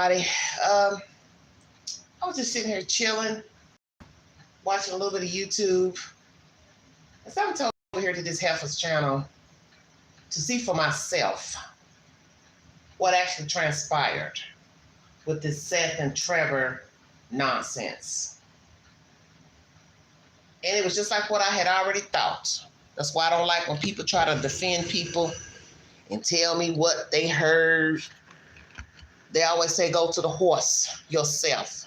everybody. I was just sitting here chilling, watching a little bit of YouTube. And so I'm told over here to this Heifer's channel to see for myself what actually transpired with this Seth and Trevor nonsense. And it was just like what I had already thought. That's why I don't like when people try to defend people and tell me what they heard. They always say, go to the horse yourself.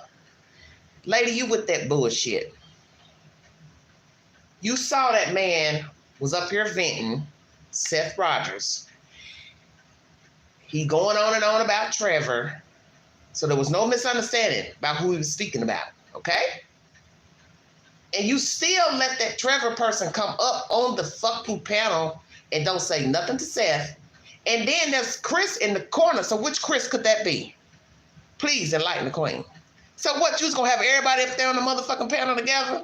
Lady, you with that bullshit. You saw that man was up here venting, Seth Rogers. He going on and on about Trevor. So there was no misunderstanding about who he was speaking about, okay? And you still let that Trevor person come up on the fucking panel and don't say nothing to Seth. And then there's Chris in the corner. So which Chris could that be? Please enlighten the queen. So what, you was gonna have everybody up there on the motherfucking panel together?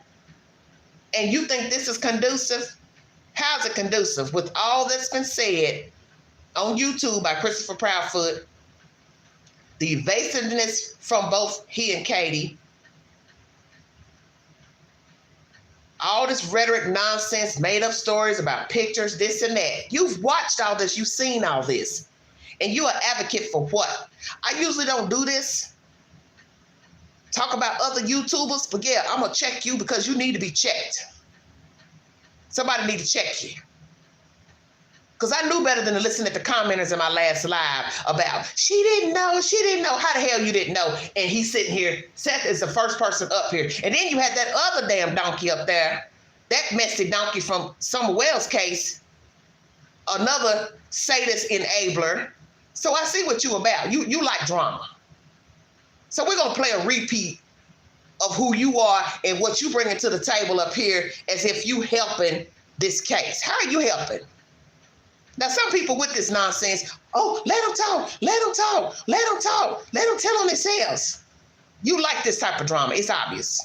And you think this is conducive? How's it conducive? With all that's been said on YouTube by Christopher Proudfoot, the evasiveness from both he and Katie, all this rhetoric nonsense, made up stories about pictures, this and that. You've watched all this, you've seen all this. And you're an advocate for what? I usually don't do this. Talk about other YouTubers, but yeah, I'm gonna check you because you need to be checked. Somebody need to check you. Because I knew better than to listen to the commenters in my last live about, she didn't know. How the hell you didn't know? And he's sitting here, Seth is the first person up here. And then you had that other damn donkey up there, that messy donkey from Summer Wells' case, another sadist enabler. So I see what you about. You like drama. So we're going to play a repeat of who you are and what you bringing to the table up here as if you helping this case. How are you helping? Now, some people with this nonsense, oh, let them talk, let them talk, let them talk, let them tell on themselves. You like this type of drama. It's obvious.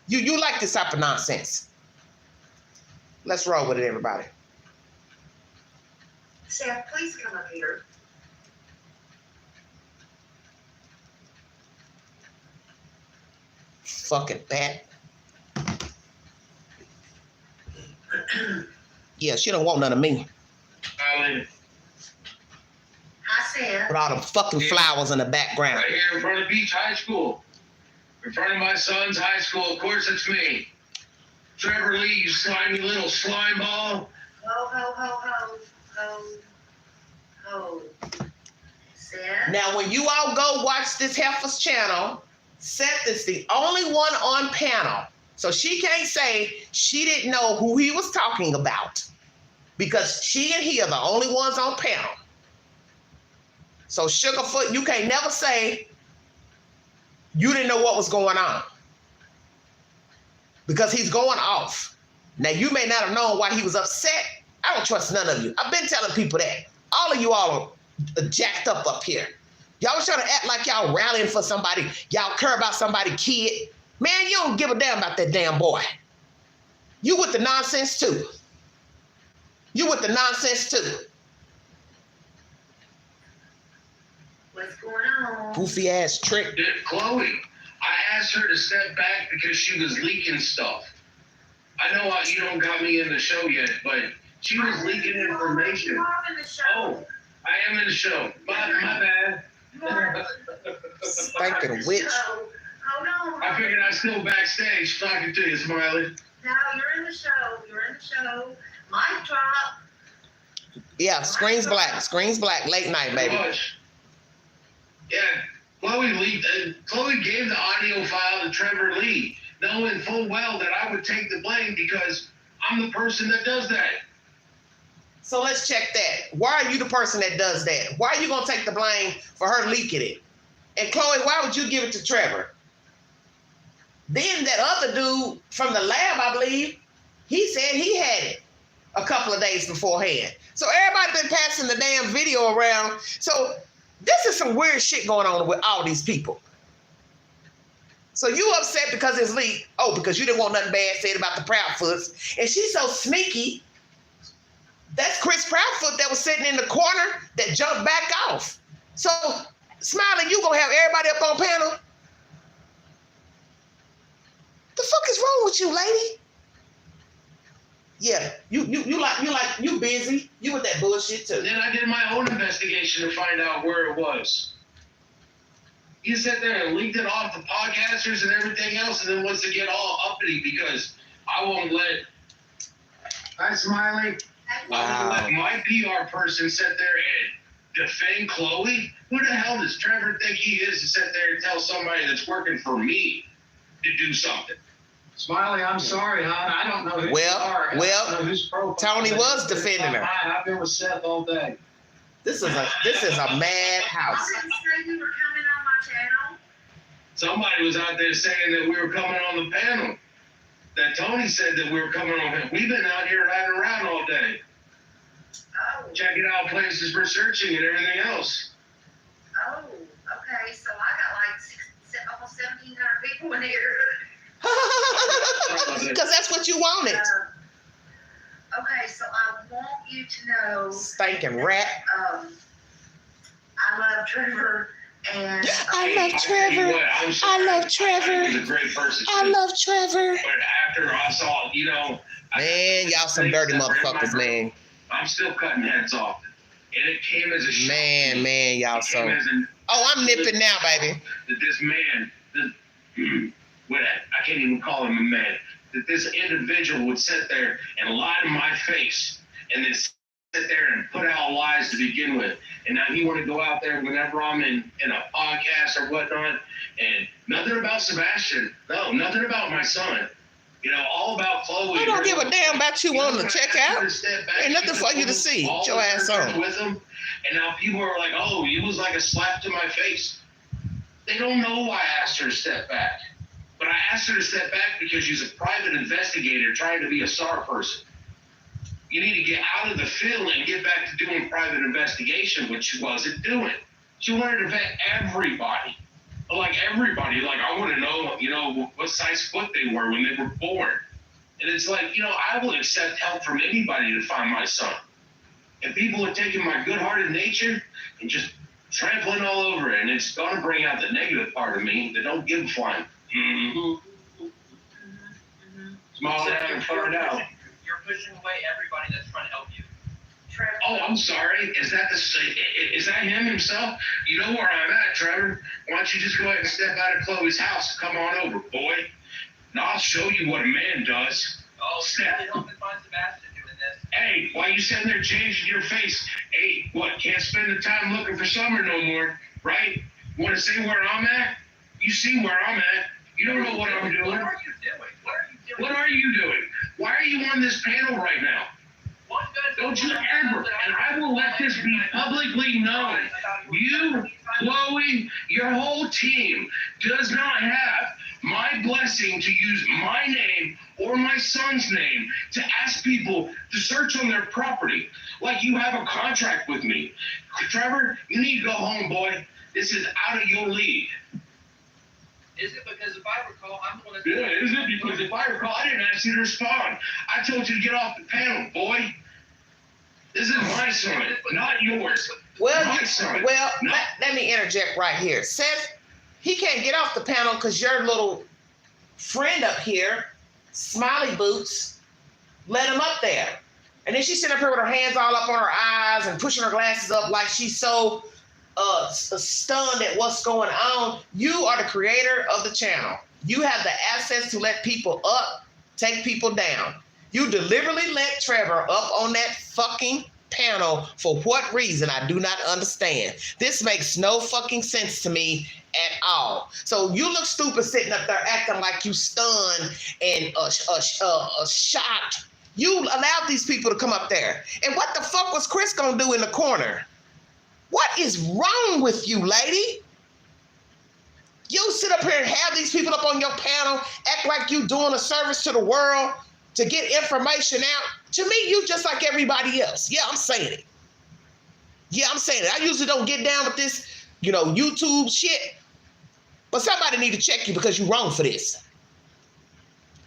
You like this type of nonsense. Let's roll with it, everybody. Seth, please come up here. Fucking bat. Yeah, she don't want none of me. Hi, Seth. With all the fucking flowers in the background. Right here in front of Beach High School. In front of my son's high school. Of course, it's me. Trevor Lee, you slimy little slime ball. Ho. Seth? Now, when you all go watch this Heifer's channel, Seth is the only one on panel. So she can't say she didn't know who he was talking about because she and he are the only ones on panel. So Sugarfoot, you can't never say you didn't know what was going on because he's going off. Now, you may not have known why he was upset. I don't trust none of you. I've been telling people that. All of you all are jacked up here. Y'all was trying to act like y'all rallying for somebody. Y'all care about somebody's kid. Man, you don't give a damn about that damn boy. You with the nonsense too. You with the nonsense too. What's going on? Goofy ass trick. Chloe, I asked her to step back because she was leaking stuff. I know you don't got me in the show yet, but she was leaking information. You are in the show. Oh, I am in the show. My bad. Stinking witch. Hold on. I figured I'd still backstage talking to you, Smiley. No, you're in the show. Mic drop. Yeah, screen's black, late night, baby. Yeah, Chloe gave the audio file to Trevor Lee, knowing full well that I would take the blame because I'm the person that does that. So let's check that. Why are you the person that does that? Why are you going to take the blame for her leaking it? And Chloe, why would you give it to Trevor? Then that other dude from the lab, I believe, he said he had it a couple of days beforehand. So everybody been passing the damn video around. So this is some weird shit going on with all these people. So you upset because it's leaked. Oh, because you didn't want nothing bad said about the Proudfoots. And she's so sneaky. That's Chris Proudfoot that was sitting in the corner that jumped back off. So Smiley, you gonna have everybody up on panel? The fuck is wrong with you, lady? Yeah, you busy. You with that bullshit too. Then I did my own investigation to find out where it was. You sat there and leaked it off the podcasters and everything else, and then wants to get all uppity because I won't let. Hi, Smiley. Wow. I won't let my PR person sit there and defend Chloe. Who the hell does Trevor think he is to sit there and tell somebody that's working for me to do something? Smiley, I'm sorry, hon. I don't know who you are. I don't know whose profile Tony was defending her. I've been with Seth all day. This is a mad house. I didn't say you were coming on my channel. Somebody was out there saying that we were coming on the panel. That Tony said that we were coming on. We've been out here riding around all day, Oh, checking out places for searching and everything else. oh, okay. So I got like almost 1,700 people in here. Because that's what you wanted. Okay, so I want you to know, Stinking rat. I love Trevor, and I love I'll tell you Trevor. what, I'm sorry. I love Trevor. He's a great person. I love Trevor. But after I saw, Man, y'all some dirty motherfuckers, man. I'm still cutting heads off. And it came as a shock. Man, y'all It so. came as Oh, I'm nipping now, baby. that this man, I can't even call him a man, that this individual would sit there and lie to my face and then sit there and put out lies to begin with. And now he want to go out there whenever I'm in a podcast or whatnot, and nothing about Sebastian. No, nothing about my son. All about Chloe. I don't give a damn about you wanting to check out. Ain't nothing for you to see. Get your ass on. With him, and now people are like, "Oh, it was like a slap to my face." They don't know why I asked her to step back, but I asked her to step back because she's a private investigator trying to be a SAR person. You need to get out of the field and get back to doing private investigation, which she wasn't doing. She wanted to vet everybody. Like everybody, like I want to know, what size foot they were when they were born. And it's like, I will accept help from anybody to find my son. And people are taking my good-hearted nature and just trampling all over it. And it's going to bring out the negative part of me that don't give a flying. Mm-hmm. Smile around and fart out. You're pushing away everybody that's trying to help you. Trevor. Oh, I'm sorry. Is that him himself? You know where I'm at, Trevor. Why don't you just go ahead and step out of Chloe's house and come on over, boy? And I'll show you what a man does. Oh, really helping find Sebastian doing this. Hey, why you sitting there changing your face? Hey, what, can't spend the time looking for summer no more, right? Want to see where I'm at? You see where I'm at. You don't know what I'm doing. What are you doing? What are you doing? What are you doing? Why are you on this panel right now? Don't you ever, and I will let this be publicly known, you, Chloe, your whole team does not have my blessing to use my name or my son's name to ask people to search on their property like you have a contract with me. Trevor, you need to go home, boy. This is out of your league. Is it because if I recall, I'm the one that's... Yeah, is it? Because if I recall, I didn't ask you to respond. I told you to get off the panel, boy. This is my son, not yours. Well, My son. No. let me interject right here. Seth, he can't get off the panel because your little friend up here, Smiley Boots, let him up there. And then she's sitting up here with her hands all up on her eyes and pushing her glasses up like she's so stunned at what's going on. You are the creator of the channel. You have the access to let people up, take people down. You deliberately let Trevor up on that fucking panel for what reason? I do not understand. This makes no fucking sense to me at all. So you look stupid sitting up there acting like you stunned and shocked. You allowed these people to come up there. And what the fuck was Chris gonna do in the corner? What is wrong with you, lady? You sit up here and have these people up on your panel, act like you doing a service to the world to get information out. To me, you just like everybody else. Yeah, I'm saying it. I usually don't get down with this, YouTube shit. But somebody need to check you because you're wrong for this.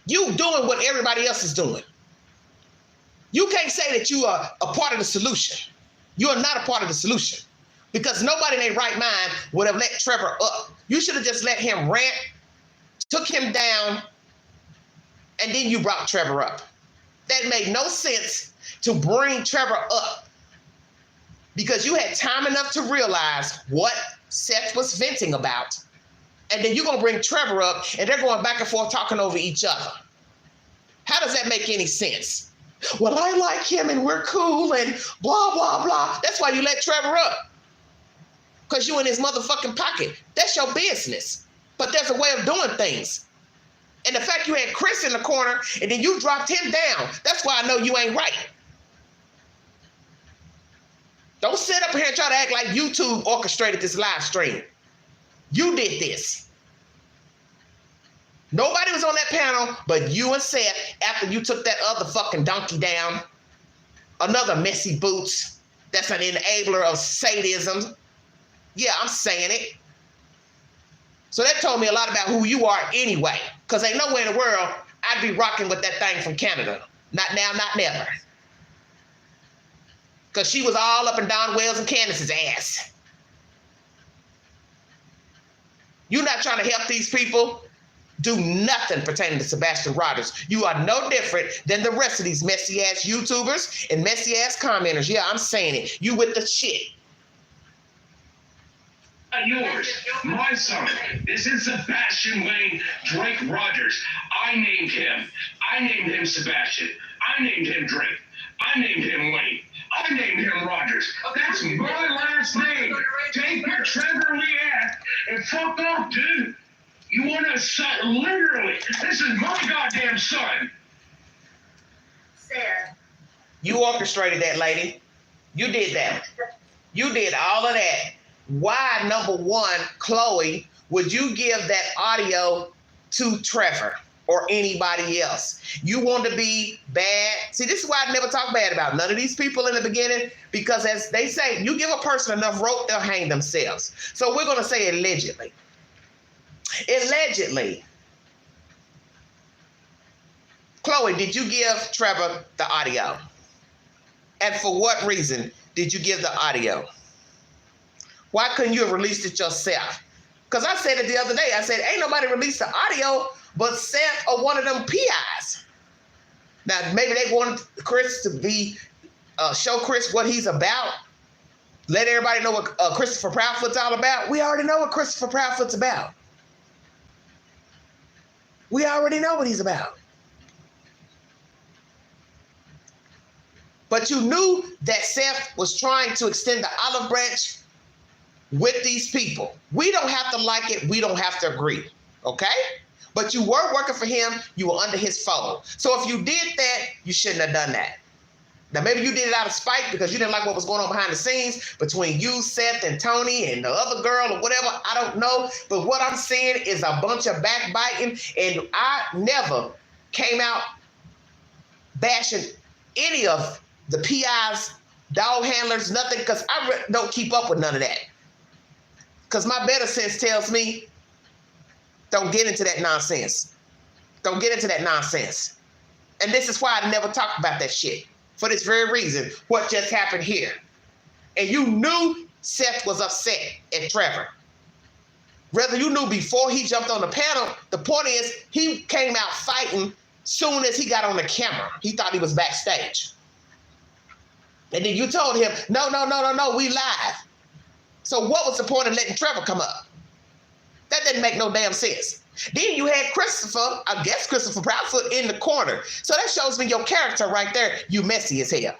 You doing what everybody else is doing. You can't say that you are a part of the solution. You are not a part of the solution. Because nobody in their right mind would have let Trevor up. You should have just let him rant, took him down, and then you brought Trevor up. That made no sense to bring Trevor up because you had time enough to realize what Seth was venting about. And then you're going to bring Trevor up and they're going back and forth talking over each other. How does that make any sense? Well, I like him and we're cool and blah, blah, blah. That's why you let Trevor up. Because you in his motherfucking pocket. That's your business. But there's a way of doing things. And the fact you had Chris in the corner and then you dropped him down, that's why I know you ain't right. Don't sit up here and try to act like YouTube orchestrated this live stream. You did this. Nobody was on that panel but you and Seth after you took that other fucking donkey down. Another messy boots. That's an enabler of sadism. Yeah, I'm saying it. So that told me a lot about who you are anyway. Because ain't nowhere in the world I'd be rocking with that thing from Canada. Not now, not never. Because she was all up and down Wells and Candace's ass. You're not trying to help these people do nothing pertaining to Sebastian Rogers. You are no different than the rest of these messy ass YouTubers and messy ass commenters. Yeah, I'm saying it. You with the shit. Yours, my son. This is Sebastian Wayne Drake Rogers. I named him. I named him Sebastian. I named him Drake. I named him Wayne. I named him Rogers. That's my last name. Take your Trevor Lee ass and fuck off, dude. You want to son? Literally, this is my goddamn son. Said. You orchestrated that, lady. You did that. You did all of that. Why, number one, Chloe, would you give that audio to Trevor or anybody else? You want to be bad? See, this is why I never talk bad about none of these people in the beginning, because as they say, you give a person enough rope, they'll hang themselves. So we're going to say allegedly. Allegedly. Chloe, did you give Trevor the audio? And for what reason did you give the audio? Why couldn't you have released it yourself? Because I said it the other day. I said, ain't nobody released the audio but Seth or one of them PIs. Now, maybe they wanted Chris to be, show Chris what he's about. Let everybody know what Christopher Proudfoot's all about. We already know what Christopher Proudfoot's about. We already know what he's about. But you knew that Seth was trying to extend the olive branch with these people. We don't have to like it. We don't have to agree. Okay? But you were working for him. You were under his fold. So if you did that, you shouldn't have done that. Now, maybe you did it out of spite because you didn't like what was going on behind the scenes between you, Seth, and Tony, and the other girl or whatever. I don't know. But what I'm seeing is a bunch of backbiting. And I never came out bashing any of the PIs, dog handlers, nothing, because I don't keep up with none of that. Because my better sense tells me, don't get into that nonsense. Don't get into that nonsense. And this is why I never talk about that shit. For this very reason, what just happened here. And you knew Seth was upset at Trevor. Whether you knew before he jumped on the panel, the point is he came out fighting soon as he got on the camera. He thought he was backstage. And then you told him, no, we live. So what was the point of letting Trevor come up? That didn't make no damn sense. Then you had Christopher, I guess Christopher Proudfoot, in the corner. So that shows me your character right there. You messy as hell.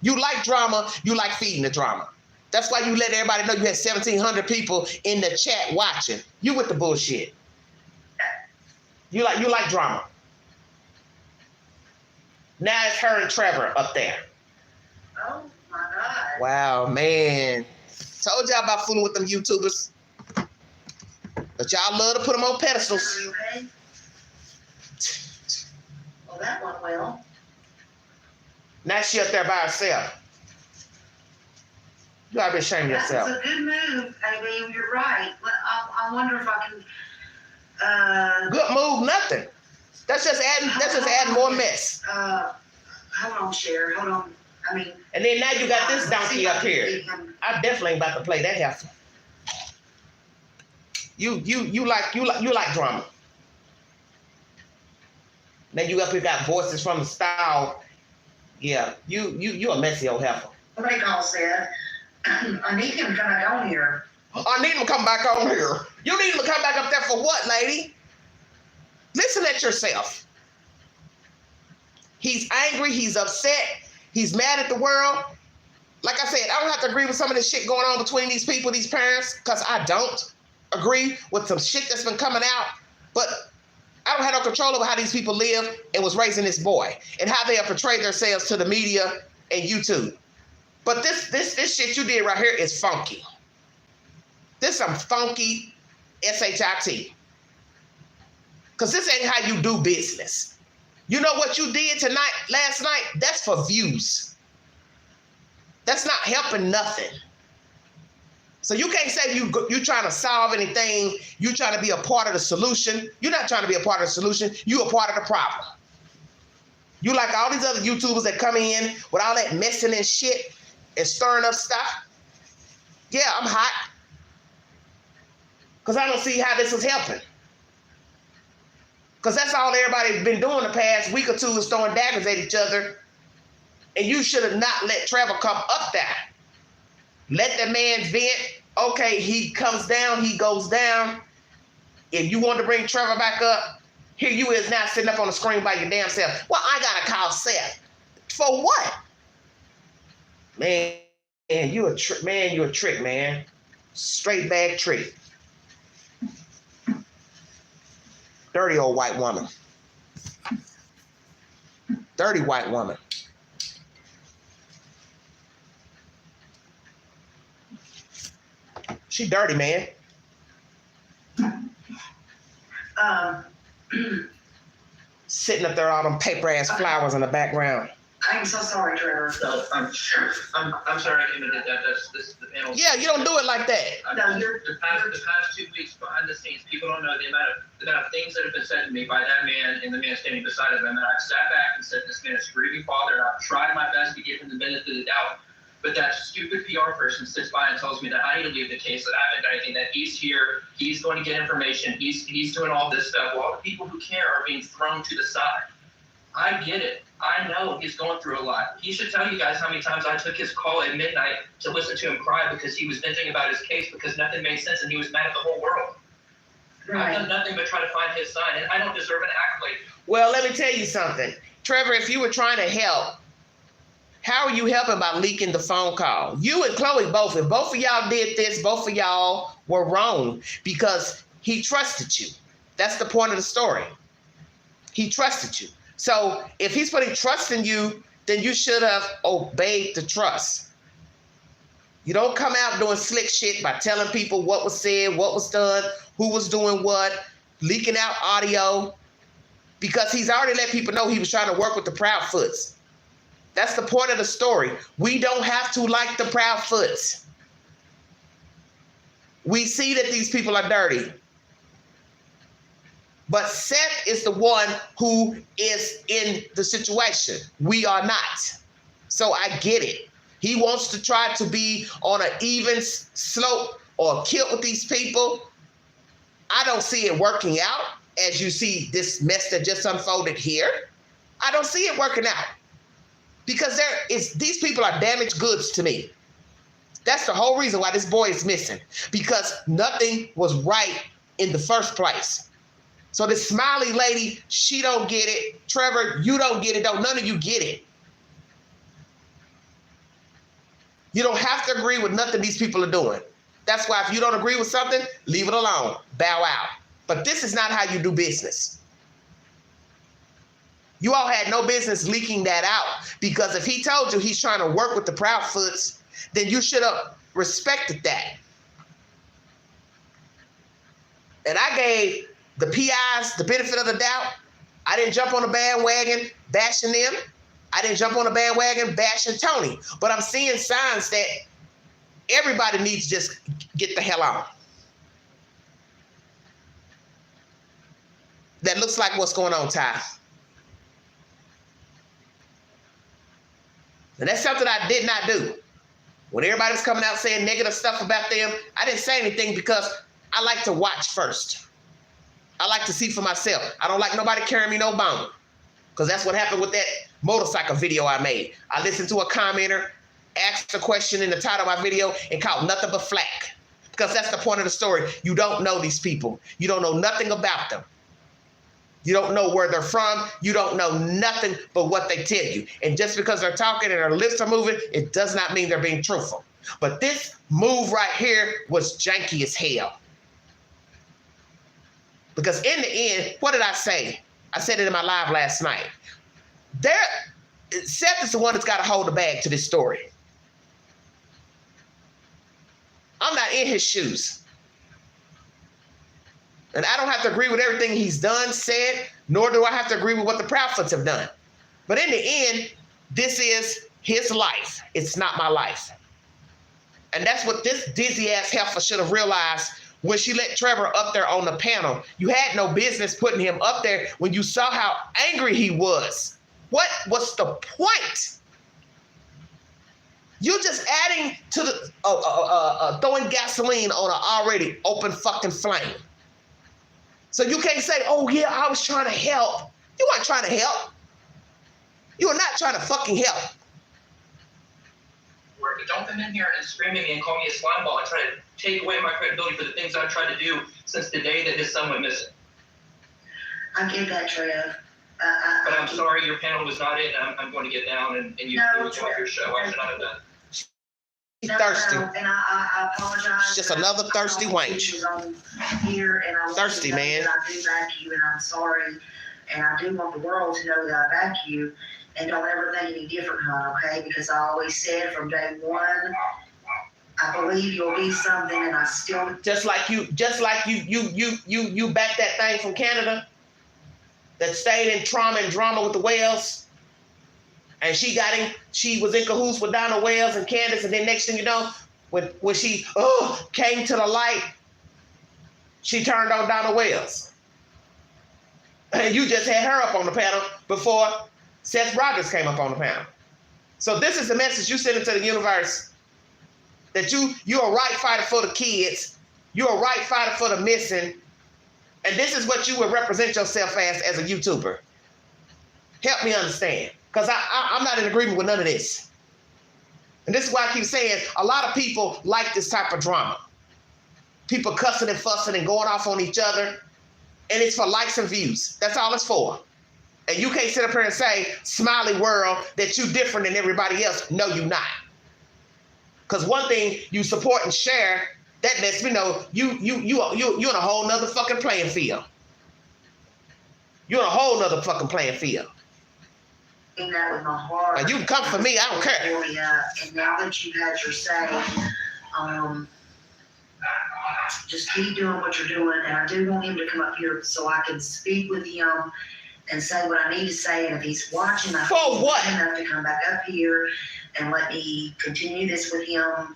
You like drama. You like feeding the drama. That's why you let everybody know you had 1,700 people in the chat watching. You with the bullshit. You like drama. Now it's her and Trevor up there. Oh my God. Wow, man. Told y'all about fooling with them YouTubers. But y'all love to put them on pedestals. Okay. Well, that went well. Now she up there by herself. You gotta be ashamed of yourself. That was a good move, AB. You're right. I wonder if I can. Good move, nothing. That's just adding more mess. Hold on, Cher. Hold on. I mean. And then now you got this donkey up here. I definitely ain't about to play that heifer. You like drama. Then you up here got voices from the style. Yeah, you a messy old heifer. Somebody called said, I need him to come back on here. I need him to come back on here. You need him to come back up there for what, lady? Listen at yourself. He's angry. He's upset. He's mad at the world. Like I said, I don't have to agree with some of this shit going on between these people, these parents, because I don't agree with some shit that's been coming out. But I don't have no control over how these people live and was raising this boy and how they have portrayed themselves to the media and YouTube. But this shit you did right here is funky. This some funky SHIT. Because this ain't how you do business. You know what you did last night? That's for views. That's not helping nothing. So you can't say you trying to solve anything. You trying to be a part of the solution. You're not trying to be a part of the solution. You a part of the problem. You like all these other YouTubers that come in with all that messing and shit and stirring up stuff. Yeah, I'm hot. Because I don't see how this is helping. Because that's all everybody's been doing the past week or two is throwing daggers at each other. And you should have not let Trevor come up there. Let the man vent. Okay, he comes down, he goes down. If you want to bring Trevor back up, here you is now sitting up on the screen by your damn self. Well, I got to call Seth. For what? Man, you a trick, man. Straight bag trick. Dirty old white woman. Dirty white woman. She dirty, man. Sitting up there, all them paper ass flowers in the background. I'm so sorry, Trevor. No, I'm sorry I committed that. This is the panel. Yeah, you don't do it like that. The past 2 weeks behind the scenes, people don't know the amount of things that have been said to me by that man and the man standing beside him. And I've sat back and said, this man is a grieving father, and I've tried my best to give him the benefit of the doubt. But that stupid PR person sits by and tells me that I need to leave the case, that I haven't done anything, that he's here, he's going to get information, he's doing all this stuff, while the people who care are being thrown to the side. I get it. I know he's going through a lot. He should tell you guys how many times I took his call at midnight to listen to him cry because he was venting about his case because nothing made sense and he was mad at the whole world. Right. I've done nothing but try to find his side, and I don't deserve an accolade. Well, let me tell you something. Trevor, if you were trying to help, how are you helping by leaking the phone call? You and Chloe both, if both of y'all did this, both of y'all were wrong because he trusted you. That's the point of the story. He trusted you. So if he's putting trust in you, then you should have obeyed the trust. You don't come out doing slick shit by telling people what was said, what was done, who was doing what, leaking out audio, because he's already let people know he was trying to work with the Proudfoots. That's the point of the story. We don't have to like the Proudfoots. We see that these people are dirty. But Seth is the one who is in the situation. We are not. So I get it. He wants to try to be on an even slope or kill with these people. I don't see it working out as you see this mess that just unfolded here. I don't see it working out because these people are damaged goods to me. That's the whole reason why this boy is missing, because nothing was right in the first place. So this Smiley lady, she don't get it. Trevor, you don't get it. None of you get it. You don't have to agree with nothing these people are doing. That's why if you don't agree with something, leave it alone. Bow out. But this is not how you do business. You all had no business leaking that out, because if he told you he's trying to work with the Proudfoots, then you should have respected that. And I gave the PIs the benefit of the doubt. I didn't jump on the bandwagon bashing them. I didn't jump on the bandwagon bashing Tony. But I'm seeing signs that everybody needs to just get the hell on. That looks like what's going on, Ty. And that's something I did not do. When everybody was coming out saying negative stuff about them, I didn't say anything because I like to watch first. I like to see for myself. I don't like nobody carrying me no bone. Because that's what happened with that motorcycle video I made. I listened to a commenter, asked a question in the title of my video, and caught nothing but flack. Because that's the point of the story. You don't know these people. You don't know nothing about them. You don't know where they're from. You don't know nothing but what they tell you. And just because they're talking and their lips are moving, it does not mean they're being truthful. But this move right here was janky as hell. Because in the end, what did I say? I said it in my live last night. Seth is the one that's got to hold the bag to this story. I'm not in his shoes. And I don't have to agree with everything he's done, said, nor do I have to agree with what the Proudfoots have done. But in the end, this is his life. It's not my life. And that's what this dizzy-ass heifer should have realized when she let Trevor up there on the panel. You had no business putting him up there when you saw how angry he was. What was the point? You're just adding to the, throwing gasoline on an already open fucking flame. So you can't say, oh yeah, I was trying to help. You weren't trying to help. You were not trying to fucking help. Don't come in here and scream at me and call me a slime ball and try to take away my credibility for the things I've tried to do since the day that his son went missing. I get that, Trev. But I'm sorry, your panel was not it. I'm going to get down and you do it off your show. I should not have done. She's thirsty. No, and I apologize. She's just another thirsty wench. Here, and I Thirsty, man. I do back you, and I'm sorry. And I do want the world to know that I back you. And don't ever think any different, hon, okay? Because I always said from day one, I believe you'll be something, and I still. Just like you backed that thing from Canada that stayed in trauma and drama with the whales. And she was in cahoots with Donna Wells and Candace, and then next thing you know, when she came to the light, she turned on Donna Wells. And you just had her up on the panel before Seth Rogers came up on the panel. So this is the message you send into the universe, that you're a right fighter for the kids, you're a right fighter for the missing, and this is what you would represent yourself as a YouTuber. Help me understand. Because I'm not in agreement with none of this. And this is why I keep saying a lot of people like this type of drama. People cussing and fussing and going off on each other. And it's for likes and views. That's all it's for. And you can't sit up here and say, smiley world, that you different than everybody else. No, you not. Because one thing you support and share, that lets me know you're in a whole nother fucking playing field. You're in a whole nother fucking playing field. That with my heart. And you can come for me, I don't care. And now that you've had your say, just keep doing what you're doing. And I do want him to come up here so I can speak with him and say what I need to say. And if he's watching, I hope he's enough to come back up here and let me continue this with him.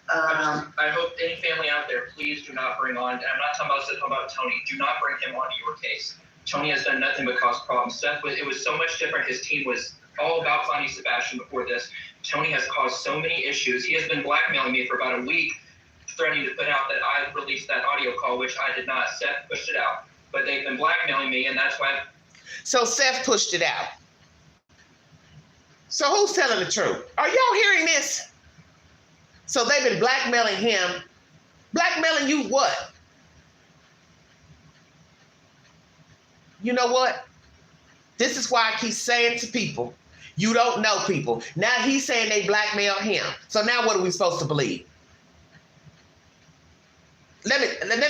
I hope any family out there, please do not bring on, and I'm not talking about Tony, do not bring him onto your case. Tony has done nothing but cause problems. It was so much different. His team was all about finding Sebastian before this. Tony has caused so many issues. He has been blackmailing me for about a week, threatening to put out that I released that audio call, which I did not. Seth pushed it out. But they've been blackmailing me, and that's why. So Seth pushed it out. So who's telling the truth? Are y'all hearing this? So they've been blackmailing him. Blackmailing you what? You know what? This is why I keep saying to people, you don't know people. Now he's saying they blackmailed him. So now what are we supposed to believe? Let me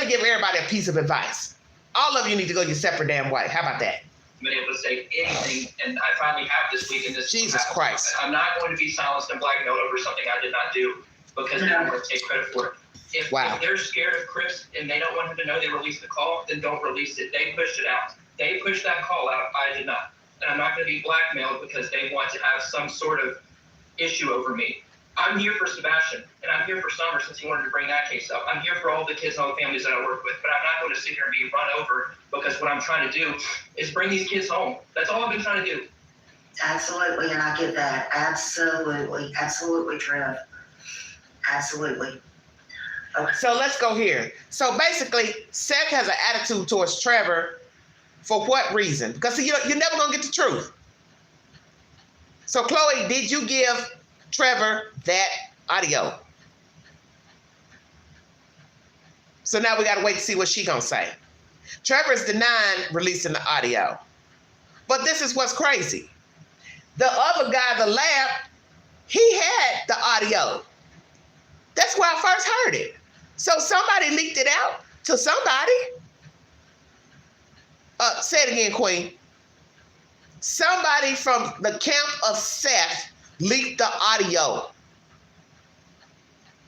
give everybody a piece of advice. All of you need to go your separate damn way. How about that? Been able to say anything, and I finally have this week in this. Jesus Christ. I'm not going to be silenced and blackmailed over something I did not do because they don't want to take credit for it. If they're scared of Chris and they don't want him to know they released the call, then don't release it. They pushed it out. They pushed that call out. I did not. And I'm not going to be blackmailed because they want to have some sort of issue over me. I'm here for Sebastian, and I'm here for Summer since he wanted to bring that case up. I'm here for all the kids and all the families that I work with, but I'm not going to sit here and be run over because what I'm trying to do is bring these kids home. That's all I've been trying to do. Absolutely, and I get that. Absolutely, Trev. Absolutely. Okay. So let's go here. So basically, Seth has an attitude towards Trevor for what reason? Because you're never gonna get the truth. So Chloe, did you give Trevor that audio? So now we gotta wait to see what she gonna say. Trevor's denying releasing the audio. But this is what's crazy. The other guy, the lab, he had the audio. That's where I first heard it. So somebody leaked it out to somebody. Say it again, Queen. Somebody from the camp of Seth leaked the audio.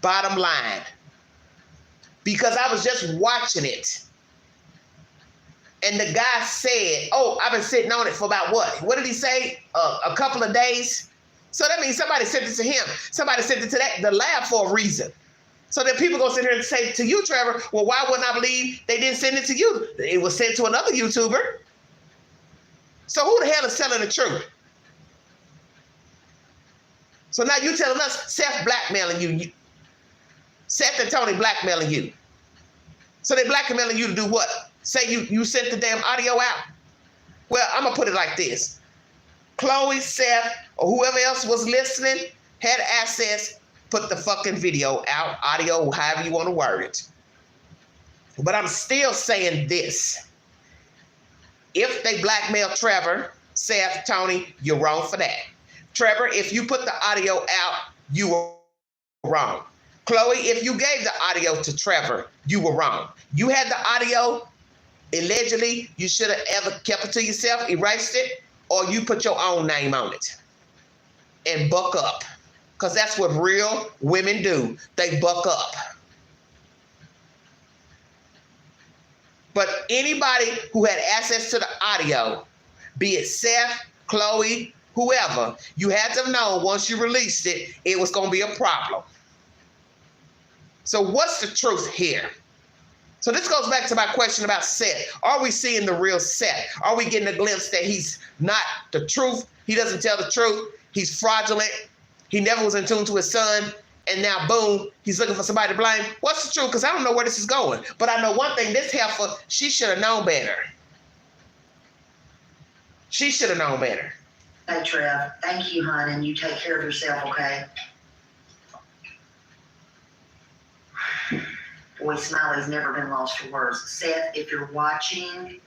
Bottom line. Because I was just watching it. And the guy said, oh, I've been sitting on it for about what? What did he say? A couple of days. So that means somebody sent it to him. Somebody sent it to the lab for a reason. So then people go sit here and say to you, Trevor, well, why wouldn't I believe they didn't send it to you? It was sent to another YouTuber. So who the hell is telling the truth? So now you telling us Seth blackmailing you. Seth and Tony blackmailing you. So they blackmailing you to do what? Say you sent the damn audio out? Well, I'm going to put it like this. Chloe, Seth, or whoever else was listening had access, put the fucking video out, audio, however you want to word it. But I'm still saying this. If they blackmail Trevor, Seth, Tony, you're wrong for that. Trevor, if you put the audio out, you were wrong. Chloe, if you gave the audio to Trevor, you were wrong. You had the audio, allegedly, you should have ever kept it to yourself, erased it, or you put your own name on it. And buck up. Because that's what real women do. They buck up. But anybody who had access to the audio, be it Seth, Chloe, whoever, you had to know once you released it, it was going to be a problem. So what's the truth here? So this goes back to my question about Seth. Are we seeing the real Seth? Are we getting a glimpse that he's not the truth? He doesn't tell the truth. He's fraudulent. He never was in tune to his son. And now, boom, he's looking for somebody to blame. What's the truth? Because I don't know where this is going. But I know one thing. This heifer, she should have known better. She should have known better. Hey, Trev. Thank you, hon. And you take care of yourself, okay? Boy, Smiley's never been lost for words. Seth, if you're watching,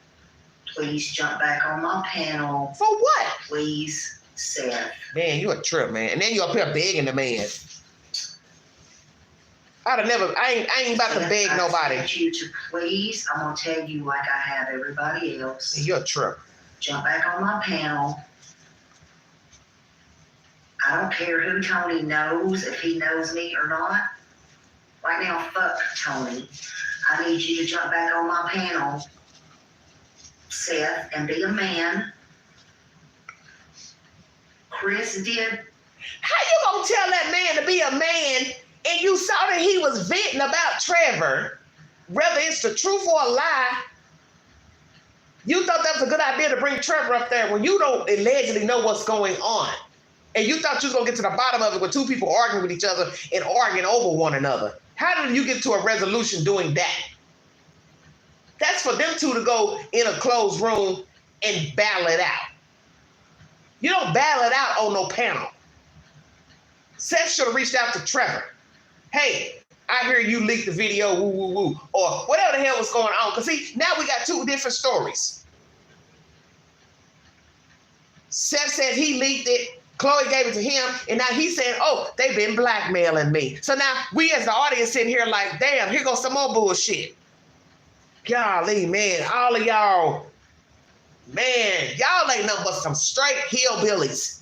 please jump back on my panel. For what? Please, Seth. Man, you a trip, man. And then you up here begging the man. I ain't about to beg nobody. I you to please, I'm going to tell you like I have everybody else. You're a trip. Jump back on my panel. I don't care who Tony knows, if he knows me or not. Right now, fuck Tony. I need you to jump back on my panel, Seth, and be a man. Chris did. How you gonna tell that man to be a man and you saw that he was venting about Trevor, whether it's the truth or a lie? You thought that was a good idea to bring Trevor up there when you don't allegedly know what's going on. And you thought you was gonna get to the bottom of it with two people arguing with each other and arguing over one another. How did you get to a resolution doing that? That's for them two to go in a closed room and battle it out. You don't battle it out on no panel. Seth should have reached out to Trevor. Hey, I hear you leaked the video, woo, woo, woo. Or whatever the hell was going on. Because see, now we got two different stories. Seth said he leaked it. Chloe gave it to him, and now he's saying, oh, they've been blackmailing me. So now we as the audience sitting here like, damn, here goes some more bullshit. Golly, man, all of y'all, man, y'all ain't nothing but some straight hillbillies.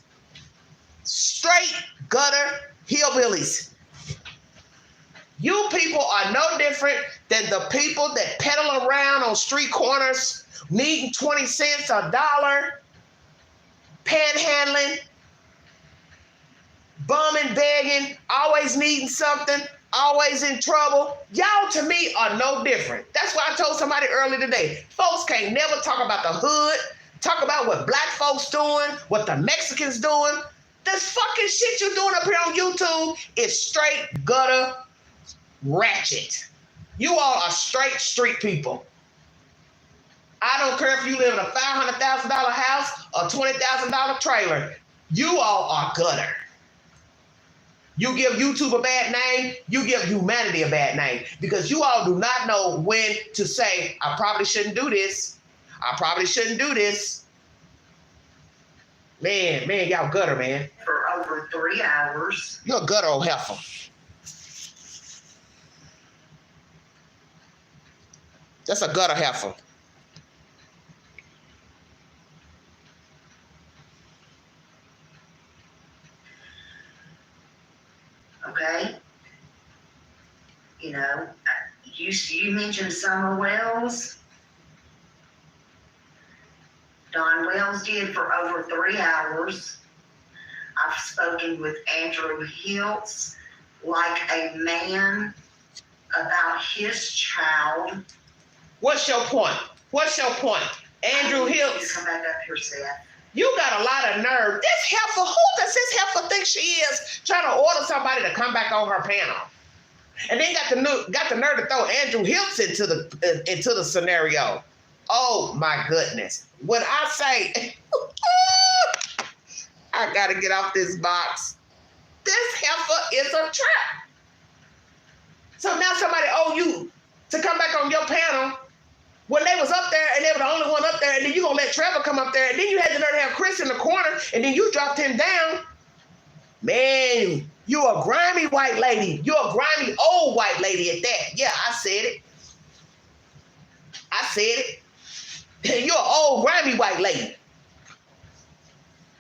Straight gutter hillbillies. You people are no different than the people that peddle around on street corners, needing 20 cents, $1, panhandling, bumming, begging, always needing something, always in trouble. Y'all, to me, are no different. That's why I told somebody earlier today, folks can't never talk about the hood, Talk about what black folks doing, what the Mexicans doing. This fucking shit you doing up here on YouTube is straight gutter ratchet. You all are straight street people. I don't care if you live in a $500,000 house or $20,000 trailer. You all are gutter. You give YouTube a bad name, you give humanity a bad name, because you all do not know when to say, I probably shouldn't do this. I probably shouldn't do this. Man, y'all gutter, man. For over 3 hours. You're a gutter old heifer. That's a gutter heifer. Okay? You know, you mentioned Summer Wells. Don Wells did for over 3 hours. I've spoken with Andrew Hiltz like a man about his child. What's your point? Andrew Hiltz. Come back up here, Seth. You got a lot of nerve. This heifer, who does this heifer think she is, trying to order somebody to come back on her panel? And then got the nerve to throw Andrew Hiltz into the scenario. Oh my goodness. When I say I gotta get off this box, this heifer is a trap. So now somebody owe you to come back on your panel when they was up there and they were the only one up there, and then you gonna let Trevor come up there, and then you had the nerve to have Chris in the corner, and then you dropped him down. Man, you a grimy white lady. You a grimy old white lady at that. Yeah, I said it. You're an old grimy white lady.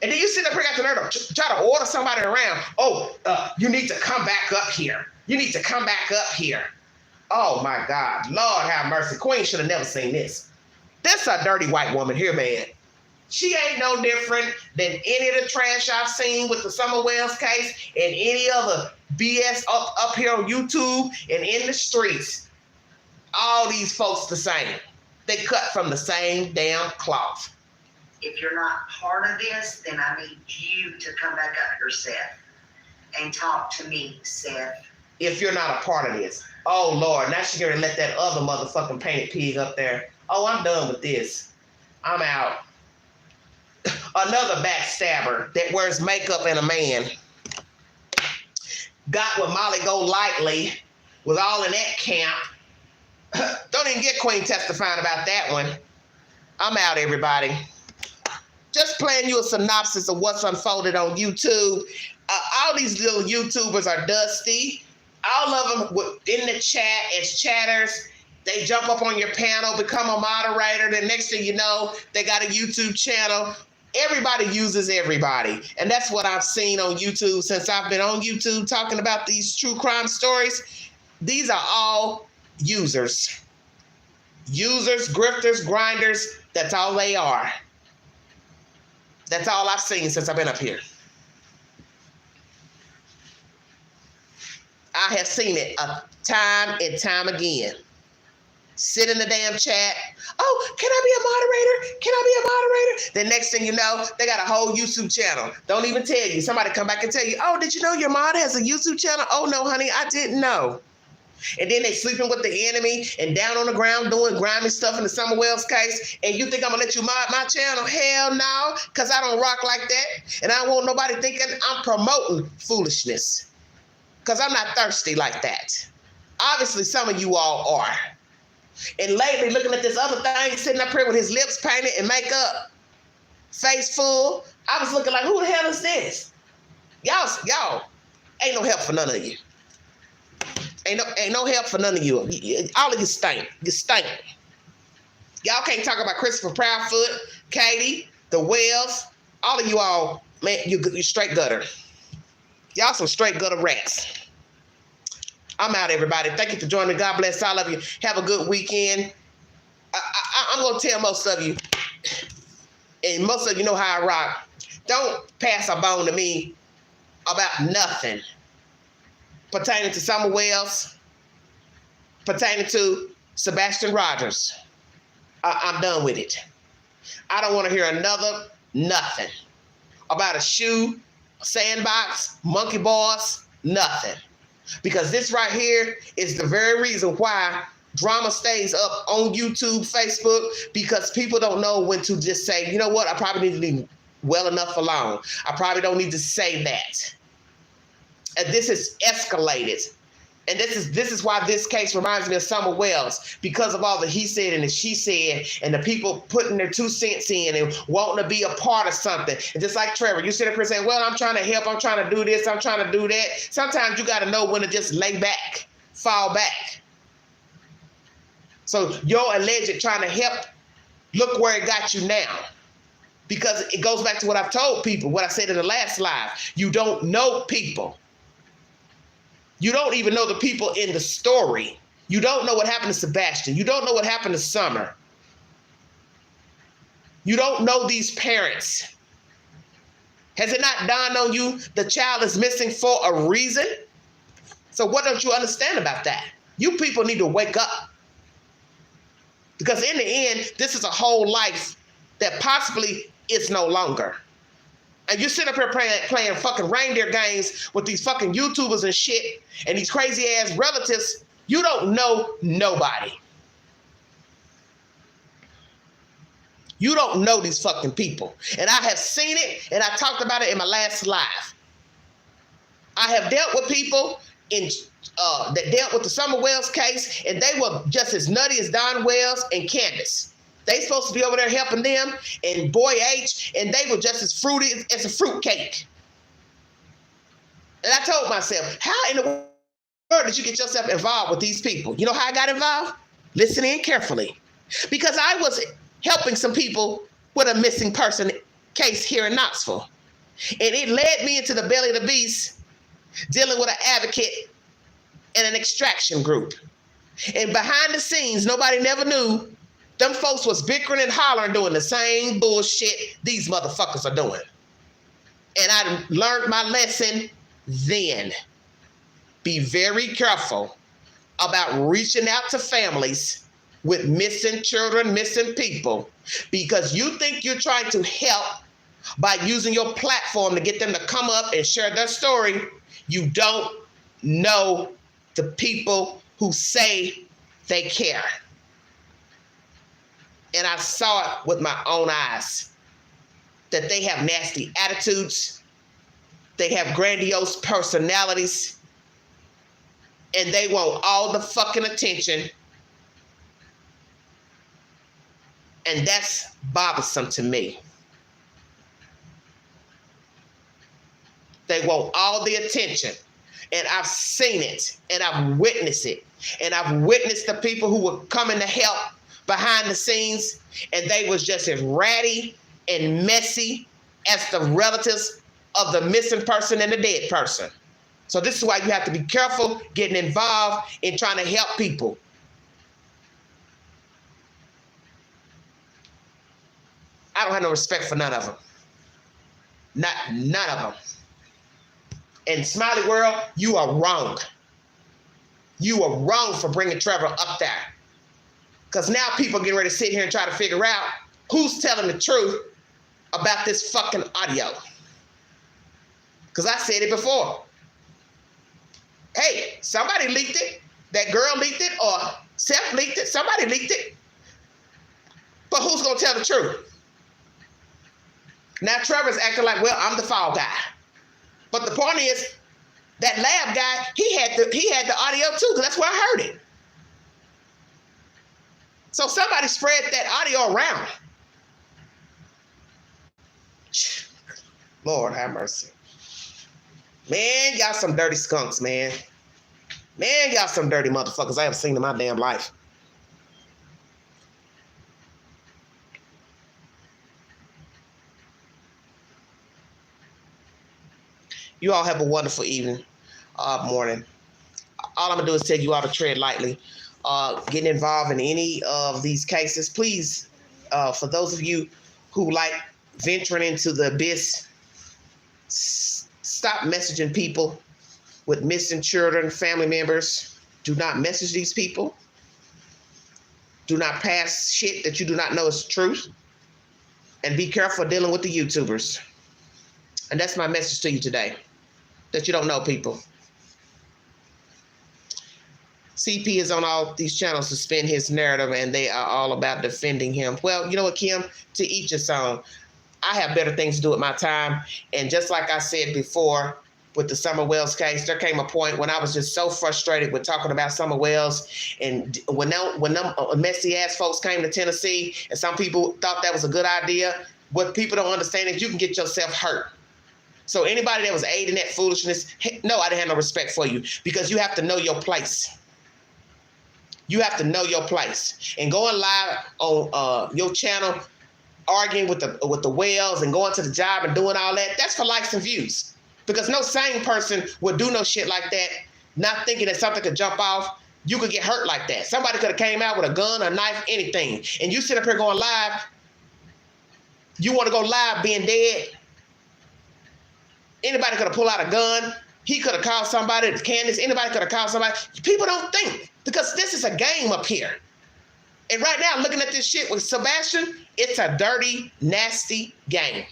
And then you sit up here, got the nerve to try to order somebody around. You need to come back up here. You need to come back up here. Oh my God, Lord have mercy. Queen should have never seen this. This a dirty white woman here, man. She ain't no different than any of the trash I've seen with the Summer Wells case and any other BS up here on YouTube and in the streets. All these folks the same. They cut from the same damn cloth. If you're not part of this, then I need you to come back up here, Seth, and talk to me, Seth. If you're not a part of this. Oh, Lord, now she's going to let that other motherfucking painted pig up there. Oh, I'm done with this. I'm out. Another backstabber that wears makeup and a man. Got with Molly Golightly, was all in that camp. Don't even get Queen testifying about that one. I'm out, everybody. Just playing you a synopsis of what's unfolded on YouTube. All these little YouTubers are dusty. All of them in the chat as chatters. They jump up on your panel, become a moderator. The next thing you know, they got a YouTube channel. Everybody uses everybody. And that's what I've seen on YouTube since I've been on YouTube talking about these true crime stories. These are all users. Users, grifters, grinders. That's all they are. That's all I've seen since I've been up here. I have seen it time and time again. Sit in the damn chat. Oh, can I be a moderator? Can I be a moderator? The next thing you know, they got a whole YouTube channel. Don't even tell you. Somebody come back and tell you, oh, did you know your mod has a YouTube channel? Oh, no, honey, I didn't know. And then they sleeping with the enemy and down on the ground doing grimy stuff in the Summer Wells case. And you think I'm going to let you mod my channel? Hell no, because I don't rock like that. And I don't want nobody thinking I'm promoting foolishness. Because I'm not thirsty like that. Obviously, some of you all are. And lately, looking at this other thing, sitting up here with his lips painted and makeup, face full, I was looking like, who the hell is this? Y'all, ain't no help for none of you. Ain't no help for none of you. All of you stink. You stink. Y'all can't talk about Christopher Proudfoot, Katie, the Wells. All of you all, man, you straight gutter. Y'all some straight gutter rats. I'm out, everybody. Thank you for joining me. God bless all of you. Have a good weekend. I'm going to tell most of you, and most of you know how I rock, don't pass a bone to me about nothing pertaining to Summer Wells, pertaining to Sebastian Rogers. I'm done with it. I don't want to hear another nothing about a shoe, a sandbox, monkey bars, nothing. Because this right here is the very reason why drama stays up on YouTube, Facebook, because people don't know when to just say, you know what, I probably need to leave well enough alone. I probably don't need to say that. And this is escalated. And this is why this case reminds me of Summer Wells, because of all the he said and the she said, and the people putting their 2 cents in and wanting to be a part of something. And just like Trevor, you sit up here saying, well, I'm trying to help, I'm trying to do this, I'm trying to do that. Sometimes you got to know when to just lay back, fall back. So your alleged trying to help, look where it got you now. Because it goes back to what I've told people, what I said in the last live. You don't know people. You don't even know the people in the story. You don't know what happened to Sebastian. You don't know what happened to Summer. You don't know these parents. Has it not dawned on you the child is missing for a reason? So what don't you understand about that? You people need to wake up. Because in the end, this is a whole life that possibly is no longer. And you sit up here playing fucking reindeer games with these fucking YouTubers and shit and these crazy ass relatives. You don't know nobody. You don't know these fucking people. And I have seen it, and I talked about it in my last live. I have dealt with people that dealt with the Summer Wells case, and they were just as nutty as Don Wells and Candace. They supposed to be over there helping them, and Boy H, and they were just as fruity as a fruit cake. And I told myself, how in the world did you get yourself involved with these people? You know how I got involved? Listen in carefully. Because I was helping some people with a missing person case here in Knoxville. And it led me into the belly of the beast, dealing with an advocate and an extraction group. And behind the scenes, nobody never knew. Them folks was bickering and hollering, doing the same bullshit these motherfuckers are doing. And I learned my lesson then. Be very careful about reaching out to families with missing children, missing people, because you think you're trying to help by using your platform to get them to come up and share their story. You don't know the people who say they care. And I saw it with my own eyes, that they have nasty attitudes, they have grandiose personalities, and they want all the fucking attention. And that's bothersome to me. They want all the attention. And I've seen it, and I've witnessed it. And I've witnessed the people who were coming to help behind the scenes, and they was just as ratty and messy as the relatives of the missing person and the dead person. So this is why you have to be careful getting involved in trying to help people. I don't have no respect for none of them. None of them. And Smiley World, you are wrong. You are wrong for bringing Trevor up there. Because now people are getting ready to sit here and try to figure out who's telling the truth about this fucking audio. Because I said it before. Hey, somebody leaked it. That girl leaked it, or Seth leaked it. Somebody leaked it. But who's going to tell the truth? Now Trevor's acting like, well, I'm the fall guy. But the point is, that lab guy, he had the audio too, because that's where I heard it. So somebody spread that audio around. Lord have mercy. Man, y'all some dirty skunks, man. Man, y'all some dirty motherfuckers I haven't seen in my damn life. You all have a wonderful evening, morning. All I'm gonna do is tell you all to tread lightly. Getting involved in any of these cases, please, for those of you who like venturing into the abyss, stop messaging people with missing children, family members. Do not message these people. Do not pass shit that you do not know is the truth. And be careful dealing with the YouTubers. And that's my message to you today. That you don't know people. CP is on all these channels to spin his narrative, and they are all about defending him. Well, you know what, Kim? To each his own. I have better things to do with my time. And just like I said before, with the Summer Wells case, there came a point when I was just so frustrated with talking about Summer Wells. And when them messy ass folks came to Tennessee, and some people thought that was a good idea, what people don't understand is you can get yourself hurt. So anybody that was aiding that foolishness, no, I didn't have no respect for you, because you have to know your place. You have to know your place. And going live on your channel, arguing with the Wells and going to the job and doing all that, that's for likes and views. Because no sane person would do no shit like that, not thinking that something could jump off. You could get hurt like that. Somebody could have came out with a gun, a knife, anything. And you sit up here going live. You want to go live being dead? Anybody could have pulled out a gun. He could have called somebody, Candace. Anybody could have called somebody. People don't think, because this is a game up here. And right now, looking at this shit with Sebastian, it's a dirty, nasty game.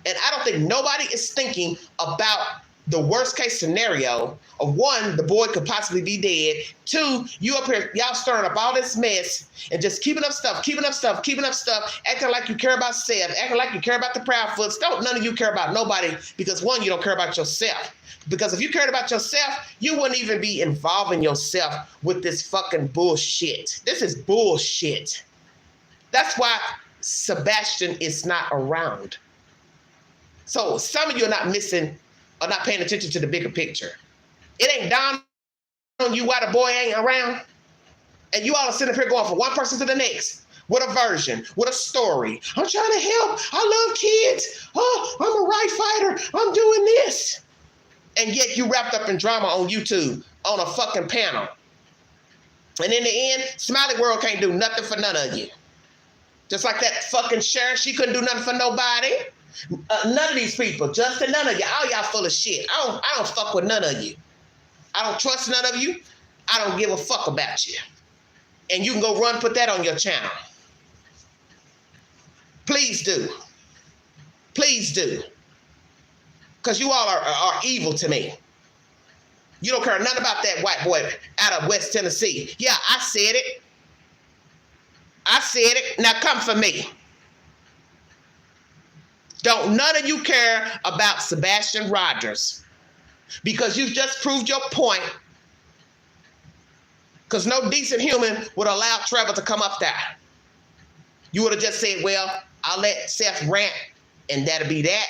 And I don't think nobody is thinking about the worst case scenario of, one, the boy could possibly be dead. Two, you up here, y'all stirring up all this mess and just keeping up stuff, acting like you care about self, acting like you care about the Proudfoots. None of you care about nobody, because one, you don't care about yourself. Because if you cared about yourself, you wouldn't even be involving yourself with this fucking bullshit. This is bullshit. That's why Sebastian is not around. So some of you are not paying attention to the bigger picture. It ain't dawned on you why the boy ain't around. And you all are sitting up here going from one person to the next with a version, with a story. I'm trying to help. I love kids. Oh, I'm a right fighter. I'm doing this. And yet you wrapped up in drama on YouTube on a fucking panel. And in the end, Smiley World can't do nothing for none of you. Just like that fucking sheriff, she couldn't do nothing for nobody. None of these people, Justin, none of you, all y'all full of shit. I don't fuck with none of you. I don't trust none of you. I don't give a fuck about you. And you can go run, put that on your channel. Please do. Please do. Because you all are evil to me. You don't care nothing about that white boy out of West Tennessee. Yeah, I said it. I said it. Now come for me. Don't none of you care about Sebastian Rogers, because you just proved your point. Because no decent human would allow Trevor to come up there. You would have just said, well, I'll let Seth rant and that'll be that.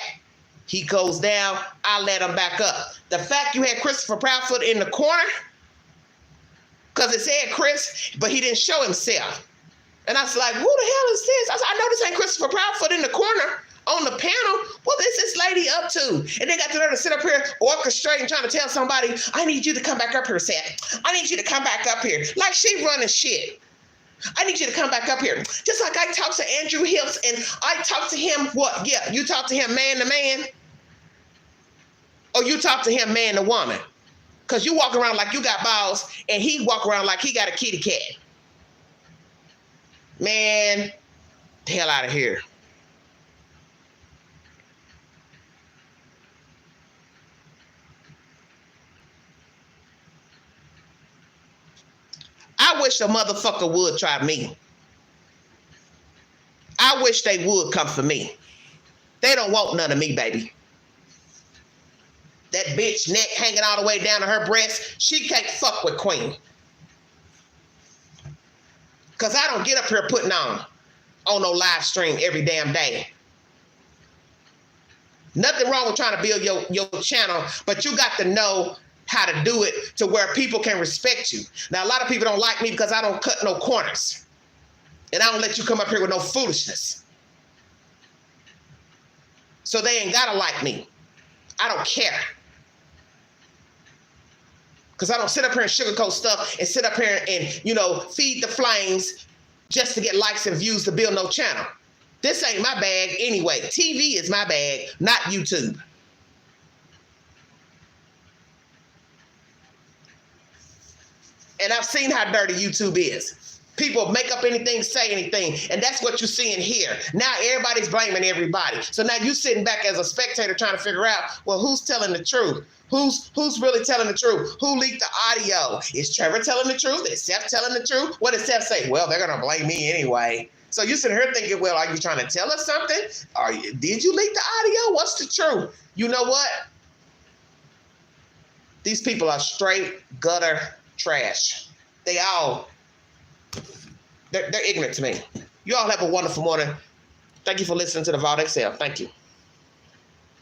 He goes down, I'll let him back up. The fact you had Christopher Proudfoot in the corner, because it said Chris, but he didn't show himself. And I was like, who the hell is this? I said, I know this ain't Christopher Proudfoot in the corner on the panel. What is this lady up to? And they got to her to sit up here orchestrating, trying to tell somebody, I need you to come back up here, Seth. I need you to come back up here. Like she running shit. I need you to come back up here. Just like I talked to Andrew Hills and I talked to him, what? Yeah, you talked to him man to man? Or you talk to him man to woman? Because you walk around like you got balls and he walk around like he got a kitty cat. Man, the hell out of here. I wish a motherfucker would try me. I wish they would come for me. They don't want none of me, baby. That bitch neck hanging all the way down to her breast, she can't fuck with Queen. Because I don't get up here putting on no live stream every damn day. Nothing wrong with trying to build your channel, but you got to know how to do it to where people can respect you. Now, a lot of people don't like me because I don't cut no corners. And I don't let you come up here with no foolishness. So they ain't gotta like me. I don't care. Because I don't sit up here and sugarcoat stuff and sit up here and, feed the flames just to get likes and views to build no channel. This ain't my bag anyway. TV is my bag, not YouTube. And I've seen how dirty YouTube is. People make up anything, say anything, and that's what you're seeing here. Now everybody's blaming everybody. So now you're sitting back as a spectator trying to figure out, well, who's telling the truth? Who's really telling the truth? Who leaked the audio? Is Trevor telling the truth? Is Seth telling the truth? What does Seth say? Well, they're gonna blame me anyway. So you're sitting here thinking, well, are you trying to tell us something? Did you leak the audio? What's the truth? You know what? These people are straight gutter trash. They're ignorant to me. You all have a wonderful morning. Thank you for listening to the Vault XL. Thank you.